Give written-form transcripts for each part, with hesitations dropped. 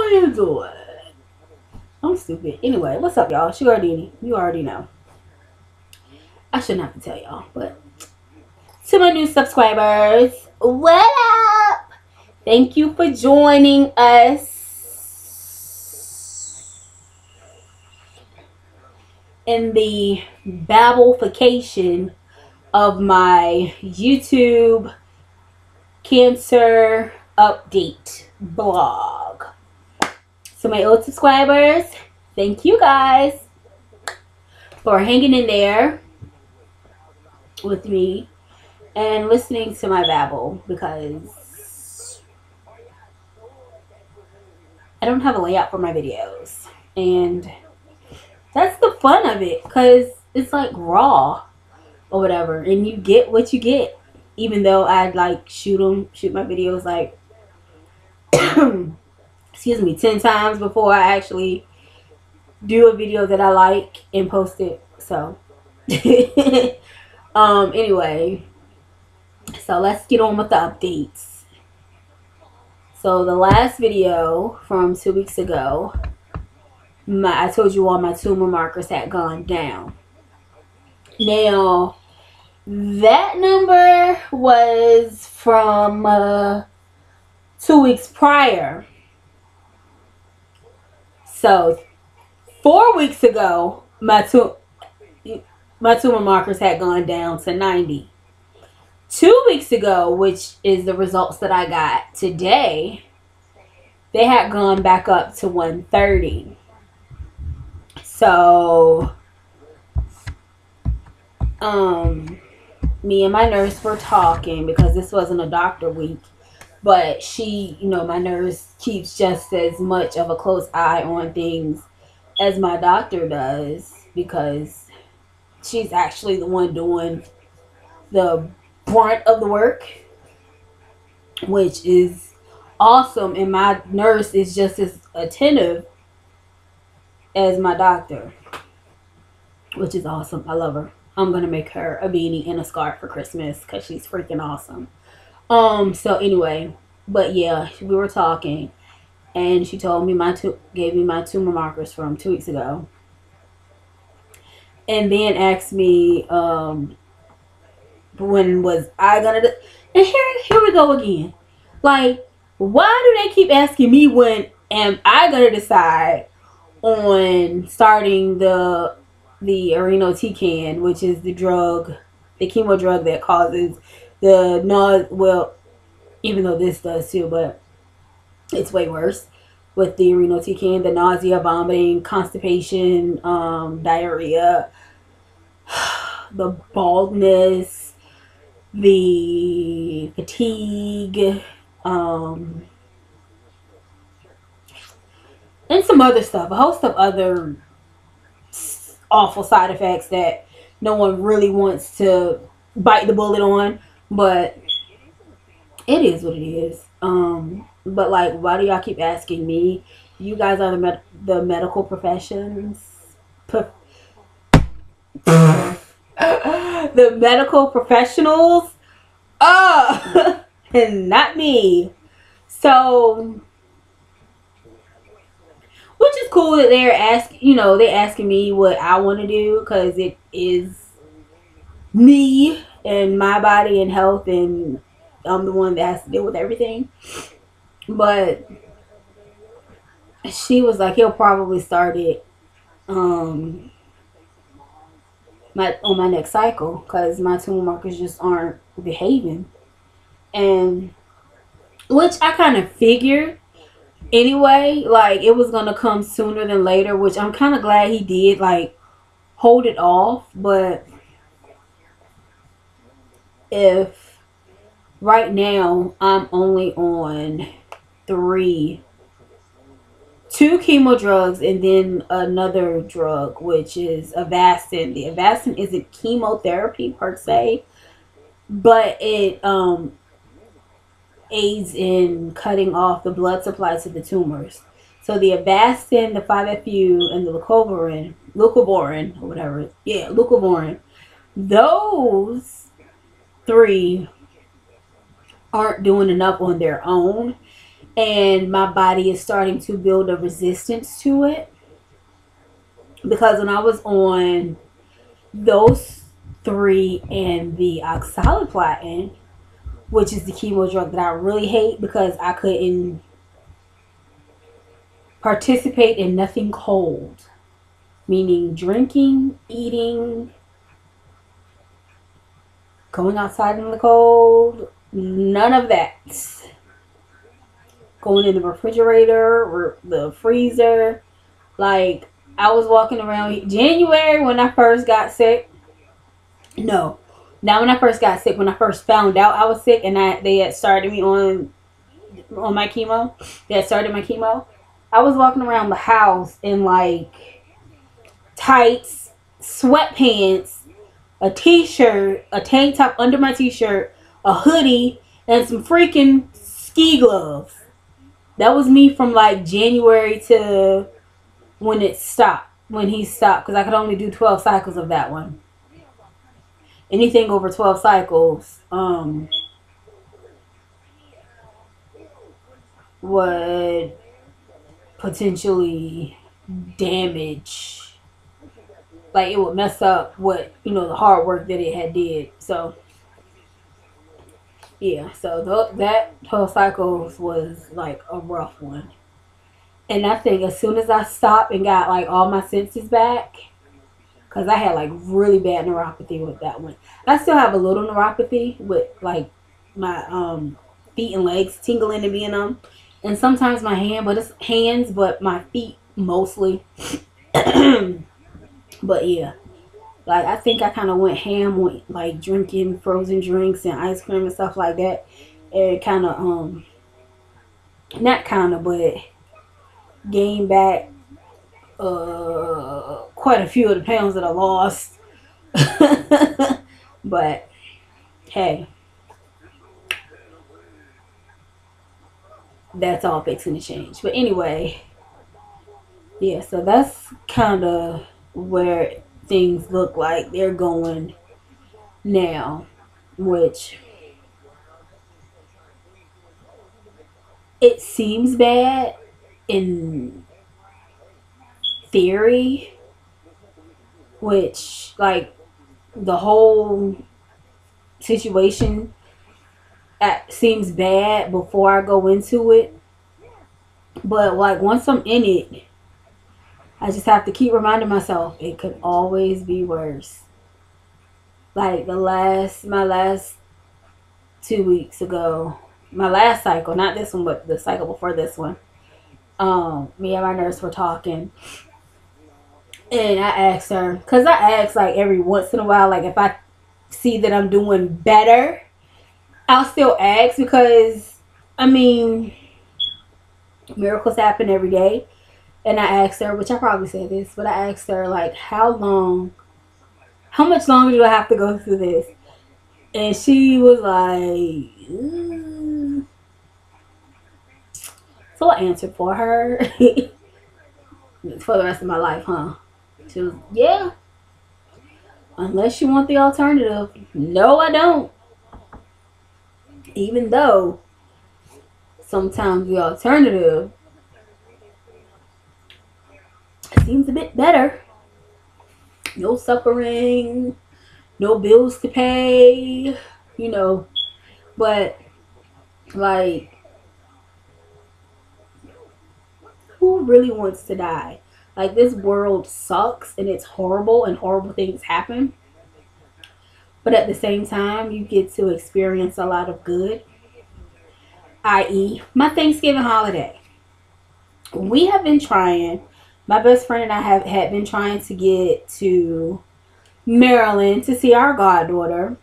are you doing? I'm stupid. Anyway, what's up, y'all? Sugar Dini. You already know. I shouldn't have to tell y'all, but to my new subscribers, what up? Thank you for joining us in the babblification of my YouTube cancer update blog. So my old subscribers, thank you guys for hanging in there with me and listening to my babble, because I don't have a layout for my videos, and that's the fun of it, because it's like raw or whatever, and you get what you get. Even though I'd like shoot my videos like excuse me, 10 times before I actually do a video that I like and post it. So anyway, so let's get on with the updates. So the last video from 2 weeks ago, I told you all my tumor markers had gone down. Now that number was from 2 weeks prior. So 4 weeks ago, my tumor markers had gone down to 90. 2 weeks ago, which is the results that I got today, they had gone back up to 130. So me and my nurse were talking, because this wasn't a doctor week, but she, my nurse keeps just as much of a close eye on things as my doctor does, because she's actually the one doing the brunt of the work, which is awesome. And my nurse is just as attentive as my doctor, which is awesome. I love her. I'm going to make her a beanie and a scarf for Christmas, because she's freaking awesome. So anyway, but yeah, we were talking, and she told me gave me my tumor markers from 2 weeks ago, and then asked me, when was I gonna do, and here we go again. Like, why do they keep asking me when am I gonna decide on starting the irinotecan, which is the chemo drug that causes the nausea. Well, even though this does too, but it's way worse with the irinotecan. The nausea, vomiting, constipation, diarrhea, the baldness, the fatigue, and some other stuff. A host of other awful side effects that no one really wants to bite the bullet on, but it is what it is. But like, why do y'all keep asking me? You guys are the medical professions. The medical professionals. And not me. So, which is cool that they're asking me what I want to do, because it is me and my body and health, and I'm the one that has to deal with everything. But she was like, he'll probably start it on my next cycle, because my tumor markers just aren't behaving. And which I kind of figured anyway, like it was gonna come sooner than later, which I'm kind of glad he did, like, hold it off. But if right now I'm only on 2 chemo drugs and then another drug, which is Avastin. The Avastin isn't chemotherapy per se, but it aids in cutting off the blood supply to the tumors. So the Avastin, the 5-FU, and the leucovorin, or whatever, leucovorin, those 3 aren't doing enough on their own, and my body is starting to build a resistance to it. Because when I was on those three and the oxaliplatin, which is the chemo drug that I really hate because I couldn't participate in nothing cold, meaning drinking, eating, going outside in the cold, none of that. Going in the refrigerator or the freezer. Like, I was walking around January when I first got sick. No, not when I first got sick. When I first found out I was sick, and they had started me on my chemo. They had started my chemo. I was walking around the house in like tights, sweatpants, a t-shirt, a tank top under my t-shirt, a hoodie, and some freaking ski gloves. That was me from like January to when it stopped. When he stopped, because I could only do 12 cycles of that one. Anything over 12 cycles would potentially damage, like it would mess up what, you know, the hard work that it had did. So yeah, so that 12 cycles was like a rough one. And I think as soon as I stopped and got like all my senses back, because I had like really bad neuropathy with that one. I still have a little neuropathy with like my feet and legs tingling and being numb. And sometimes my hands, but my feet mostly. But yeah, like I think I kind of went ham with like drinking frozen drinks and ice cream and stuff like that. And kind of not kind of, but gained back quite a few of the pounds that I lost. But hey, that's all fixing to change. But anyway, yeah, so that's kind of where things look like they're going now, which it seems bad in theory, which like the whole situation seems bad before I go into it, but like once I'm in it, I just have to keep reminding myself it could always be worse. Like my last 2 weeks ago, my last cycle, not this one, but the cycle before this one, me and my nurse were talking, and I asked her, because I ask like every once in a while, like if I see that I'm doing better, I'll still ask, because I mean, miracles happen every day. And I asked her, which I probably said this, but I asked her like, how much longer do I have to go through this? And she was like, So I answered for her. For the rest of my life, huh? She was, yeah. Unless you want the alternative. No, I don't. Even though sometimes the alternative seems a bit better. No suffering, no bills to pay, you know. But like, who really wants to die? Like, this world sucks and it's horrible and horrible things happen. But at the same time, you get to experience a lot of good. I.e., my Thanksgiving holiday. We have been trying, my best friend and I had been trying to get to Maryland to see our goddaughter,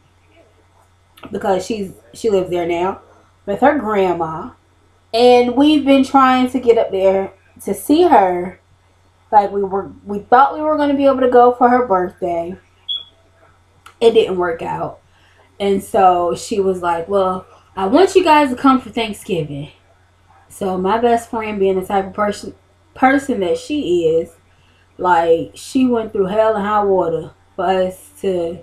because she lives there now with her grandma. And we've been trying to get up there to see her. Like, we thought we were going to be able to go for her birthday. It didn't work out. And so she was like, well, I want you guys to come for Thanksgiving. So my best friend, being the type of person that she is, like, she went through hell and high water for us to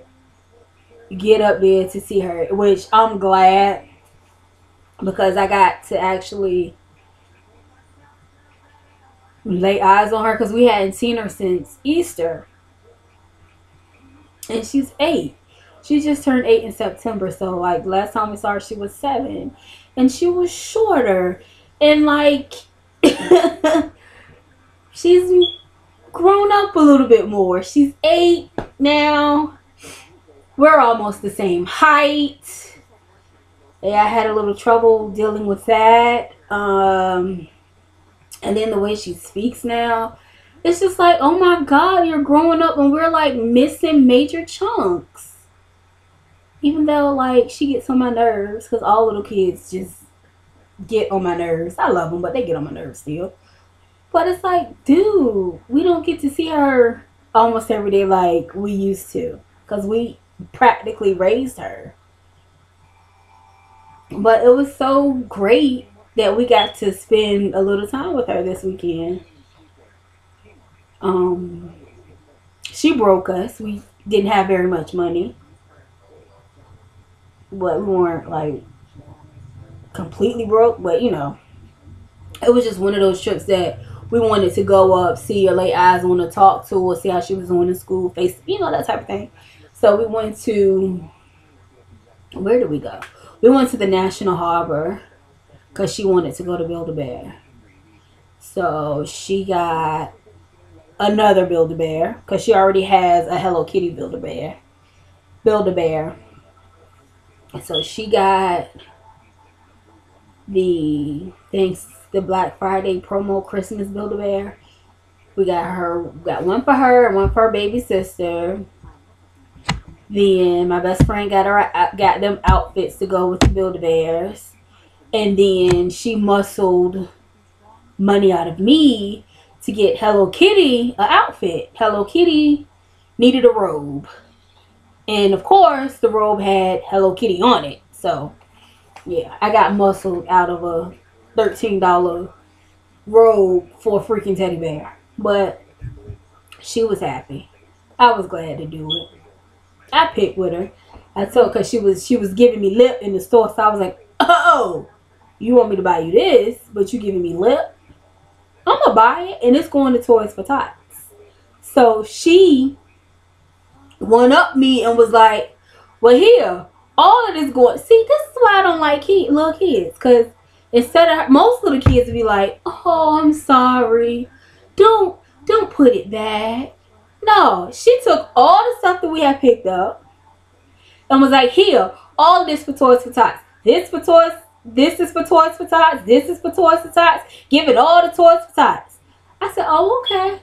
get up there to see her, which I'm glad, because I got to actually We lay eyes on her because we hadn't seen her since Easter. And she's 8. She just turned 8 in September. So, like, last time we saw her, she was 7. And she was shorter. And, like, she's grown up a little bit more. She's 8 now. We're almost the same height. Yeah, I had a little trouble dealing with that. And then the way she speaks now, it's just like, oh my God, you're growing up and we're like missing major chunks. Even though like she gets on my nerves, because all little kids just get on my nerves. I love them, but they get on my nerves still. But it's like, dude, we don't get to see her almost every day like we used to, because we practically raised her. But it was so great that we got to spend a little time with her this weekend. She broke us. We didn't have very much money, but we weren't like completely broke. But you know, it was just one of those trips that we wanted to go up, see her, lay eyes on her, talk to her, see how she was doing in school, face, you know, that type of thing. So we went to, where did we go? We went to the National Harbor because she wanted to go to Build-A-Bear. So she got another Build-A-Bear because she already has a Hello Kitty Build-A-Bear. And so she got the Black Friday promo Christmas Build-A-Bear. We got one for her and one for her baby sister. Then my best friend got them outfits to go with the Build-A-Bears. And then she muscled money out of me to get Hello Kitty an outfit. Hello Kitty needed a robe. And of course, the robe had Hello Kitty on it. So, yeah, I got muscled out of a $13 robe for a freaking teddy bear. But she was happy. I was glad to do it. I picked with her. I told, because she was giving me lip in the store. So I was like, oh, you want me to buy you this, but you giving me lip? I'm going to buy it, and it's going to Toys for Tots. So she one-upped me and was like, well, here, all of this going, see, this is why I don't like little kids, because instead of, most little kids would be like, oh, I'm sorry, don't put it back. No, she took all the stuff that we had picked up and was like, here, all of this for Toys for Tots. This is for Toys for Tots. This is for Toys for Tots. Give it all to Toys for Tots. I said, oh, okay.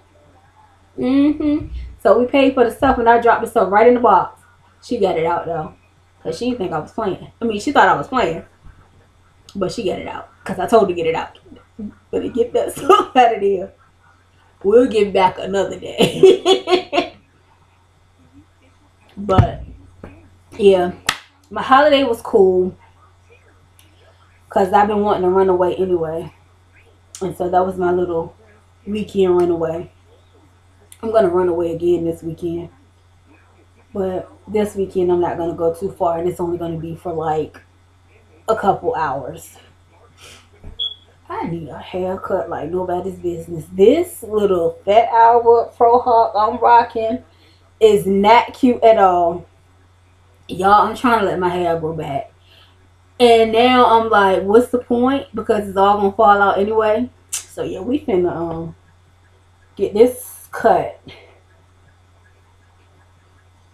So we paid for the stuff and I dropped the stuff right in the box. She got it out though, because she didn't think I was playing. I mean, she thought I was playing, but she got it out because I told her to get it out. But to get that stuff out of there, we'll give back another day. But yeah, my holiday was cool because I've been wanting to run away anyway. And so that was my little weekend runaway. I'm going to run away again this weekend. But this weekend I'm not going to go too far, and it's only going to be for like a couple hours. I need a haircut like nobody's business. This little Fat Albert Pro Hawk I'm rocking is not cute at all. Y'all, I'm trying to let my hair grow back. And now I'm like, what's the point? Because it's all going to fall out anyway. So yeah, we finna get this cut.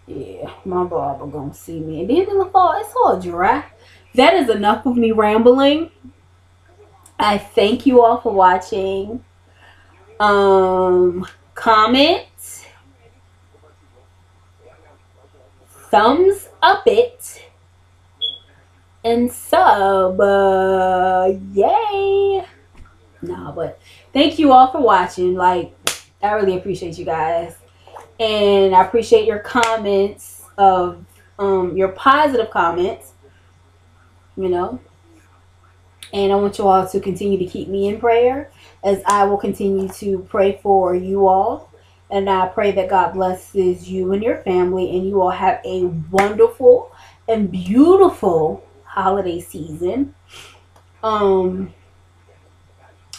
Yeah, my barber gonna see me. And then in the fall, it's all dry. That is enough of me rambling. I thank you all for watching. Comment, thumbs up it, and sub. Yay! No, but thank you all for watching. Like, I really appreciate you guys, and I appreciate your comments of your positive comments. You know. And I want you all to continue to keep me in prayer as I will continue to pray for you all. And I pray that God blesses you and your family, and you all have a wonderful and beautiful holiday season. Let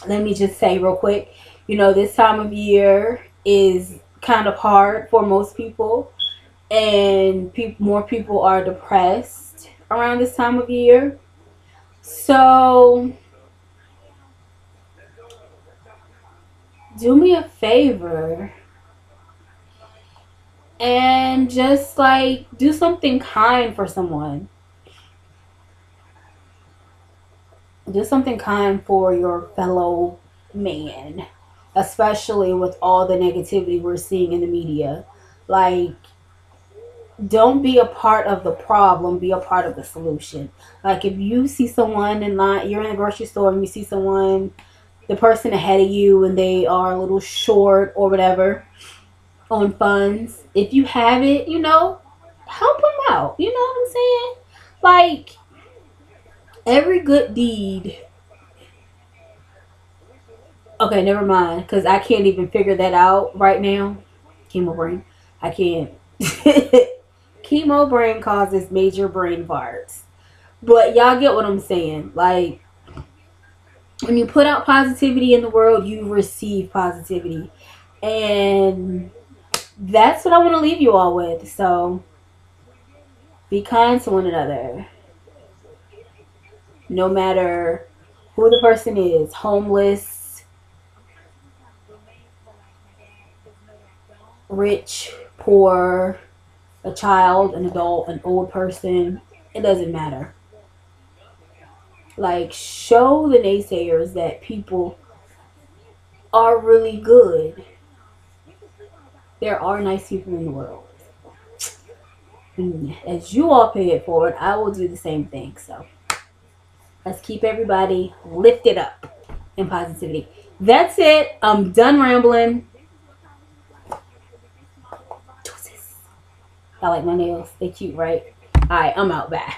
me just say real quick, You know, this time of year is kind of hard for most people, and more people are depressed around this time of year. So, do me a favor and just like do something kind for someone. Do something kind for your fellow man, especially with all the negativity we're seeing in the media. Like, don't be a part of the problem, be a part of the solution. Like, if you see someone in line, you're in the grocery store and you see someone, the person ahead of you, and they are a little short or whatever on funds, if you have it, you know, help them out. You know what I'm saying? Like, every good deed. Okay, never mind, because I can't even figure that out right now. Chemo brain. I can't. Chemo brain causes major brain farts. But y'all get what I'm saying. Like, when you put out positivity in the world, you receive positivity. And that's what I want to leave you all with. So, be kind to one another. No matter who the person is, homeless, rich, poor, a child, an adult, an old person, it doesn't matter. Like, show the naysayers that people are really good. There are nice people in the world. And as you all pay it forward, I will do the same thing. So let's keep everybody lifted up in positivity. That's it. I'm done rambling. I like my nails. They cute, right? All right, I'm out. Bye.